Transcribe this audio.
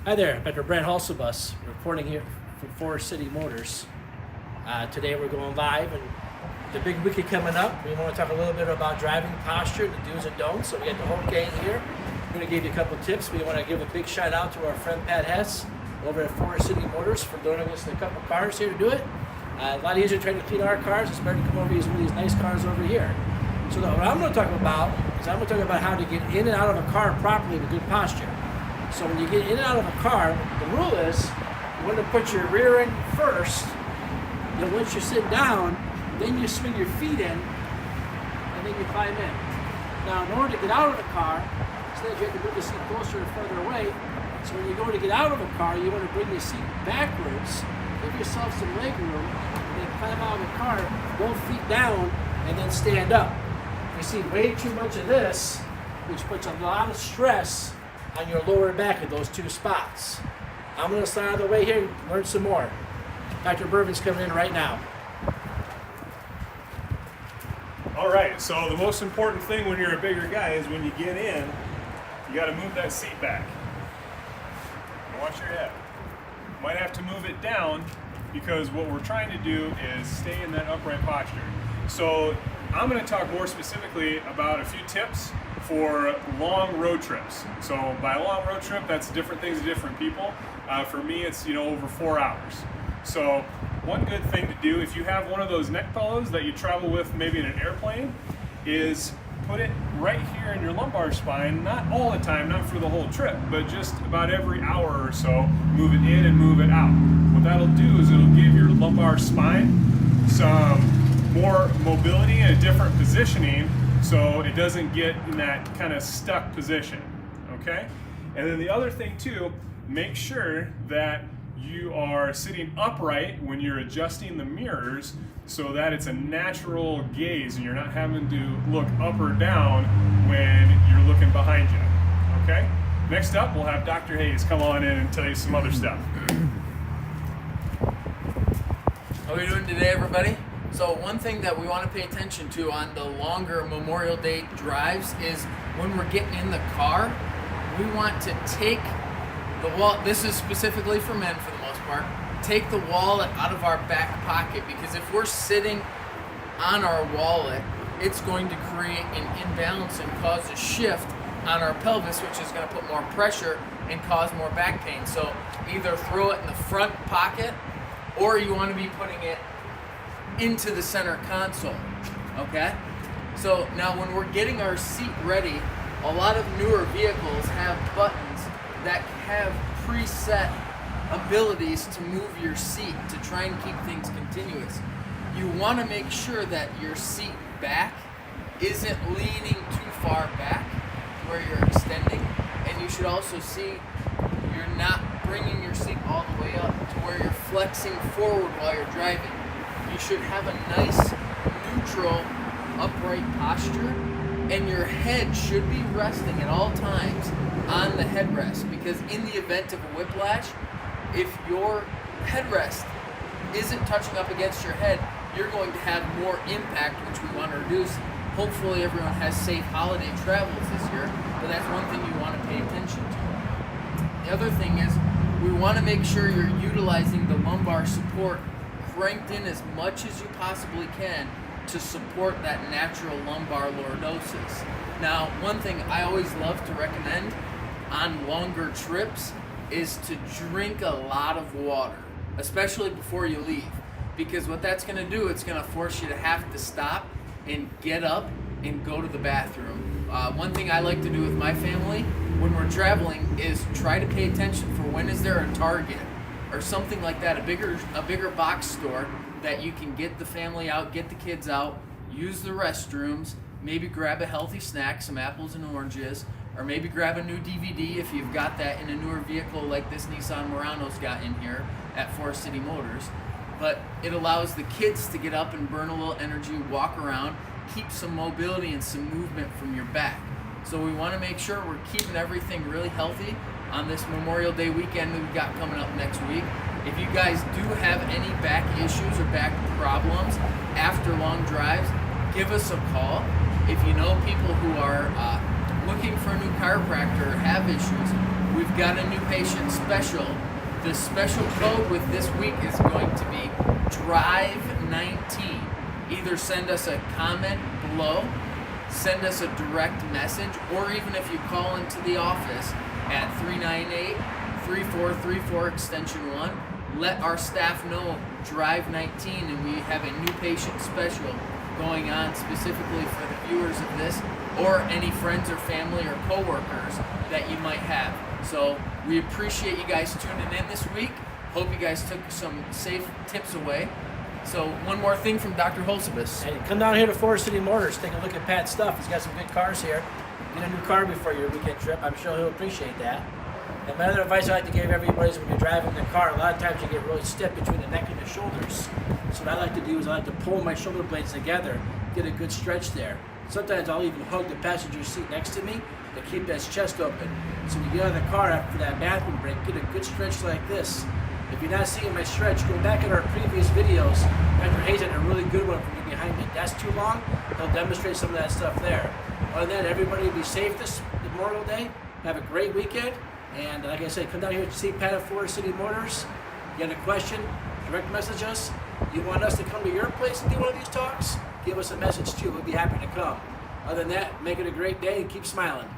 Hi there, Dr. Brent Halsebus reporting here from Forest City Motors. Today we're going live, and the big weekend coming up. We want to talk a little bit about driving posture, the do's and don'ts. So we got the whole gang here. We're going to give you a couple of tips. We want to give a big shout out to our friend Pat Hess over at Forest City Motors for donating us a couple of cars here to do it. A lot easier trying to clean our cars. It's better to come over and use one of these nice cars over here. So what I'm going to talk about is I'm going to talk about how to get in and out of a car properly with good posture. So when you get in and out of a car, the rule is you want to put your rear end first. Then once you sit down, then you swing your feet in, and then you climb in. Now, in order to get out of the car, instead you have to move the seat closer or further away. So when you go to get out of a car, you want to bring the seat backwards, give yourself some leg room, and then climb out of the car, both feet down, and then stand up. You see way too much of this, which puts a lot of stress on your lower back in those two spots. I'm going to start out of the way here and learn some more. Dr. Berubin's coming in right now. All right, so the most important thing when you're a bigger guy is when you get in, you got to move that seat back. Watch your head. You might have to move it down because what we're trying to do is stay in that upright posture. So I'm going to talk more specifically about a few tips for long road trips. So by a long road trip, that's different things to different people. For me, it's over 4 hours. So one good thing to do if you have one of those neck pillows that you travel with maybe in an airplane is put it right here in your lumbar spine, not all the time, not for the whole trip, but just about every hour or so, move it in and move it out. What that'll do is it'll give your lumbar spine some more mobility and a different positioning so it doesn't get in that kind of stuck position, okay? And then the other thing too, make sure that you are sitting upright when you're adjusting the mirrors so that it's a natural gaze and you're not having to look up or down when you're looking behind you, okay? Next up, we'll have Dr. Hayes come on in and tell you some other stuff. How are we doing today, everybody? So one thing that we want to pay attention to on the longer Memorial Day drives is when we're getting in the car, we want to take the wallet. This is specifically for men for the most part. Take the wallet out of our back pocket, because if we're sitting on our wallet, it's going to create an imbalance and cause a shift on our pelvis, which is going to put more pressure and cause more back pain. So either throw it in the front pocket, or you want to be putting it into the center console, okay? So now when we're getting our seat ready, a lot of newer vehicles have buttons that have preset abilities to move your seat to try and keep things continuous. You want to make sure that your seat back isn't leaning too far back where you're extending, and you should also see you're not bringing your seat all the way up to where you're flexing forward while you're driving. You should have a nice, neutral, upright posture, and your head should be resting at all times on the headrest, because in the event of a whiplash, if your headrest isn't touching up against your head, you're going to have more impact, which we want to reduce. Hopefully everyone has safe holiday travels this year, but that's one thing you want to pay attention to. The other thing is we want to make sure you're utilizing the lumbar support cranked in as much as you possibly can to support that natural lumbar lordosis. Now, one thing I always love to recommend on longer trips is to drink a lot of water, especially before you leave, because what that's going to do, it's going to force you to have to stop and get up and go to the bathroom. One thing I like to do with my family when we're traveling is try to pay attention for when is there a Target or something like that, a bigger box store that you can get the family out, get the kids out, use the restrooms, maybe grab a healthy snack, some apples and oranges, or maybe grab a new DVD if you've got that in a newer vehicle like this Nissan Murano's got in here at Forest City Motors. But it allows the kids to get up and burn a little energy, walk around, keep some mobility and some movement from your back. So we want to make sure we're keeping everything really healthy on this Memorial Day weekend that we've got coming up next week. If you guys do have any back issues or back problems after long drives, give us a call. If you know people who are looking for a new chiropractor or have issues, we've got a new patient special. The special code with this week is going to be DRIVE19. Either send us a comment below, send us a direct message, or even if you call into the office at 398-3434 extension 1, let our staff know DRIVE19, and we have a new patient special going on specifically for the viewers of this, or any friends or family or coworkers that you might have. So we appreciate you guys tuning in this week. Hope you guys took some safe tips away. So one more thing from Dr. Holsibus. And come down here to Forest City Motors, take a look at Pat's stuff. He's got some good cars here. Get a new car before your weekend trip. I'm sure he'll appreciate that. And my other advice I like to give everybody is when you're driving the car, a lot of times you get really stiff between the neck and the shoulders. So what I like to do is I like to pull my shoulder blades together, get a good stretch there. Sometimes I'll even hug the passenger seat next to me to keep that chest open. So when you get out of the car after that bathroom break, get a good stretch like this. If you're not seeing my stretch, go back at our previous videos. Dr. Hayes had a really good one for me behind me. If that's too long, he'll demonstrate some of that stuff there. Other than that, everybody be safe this Memorial Day. Have a great weekend. And like I said, come down here to see Pat at Forest City Motors. You got a question, direct message us. You want us to come to your place and do one of these talks? Give us a message too. We'll be happy to come. Other than that, make it a great day and keep smiling.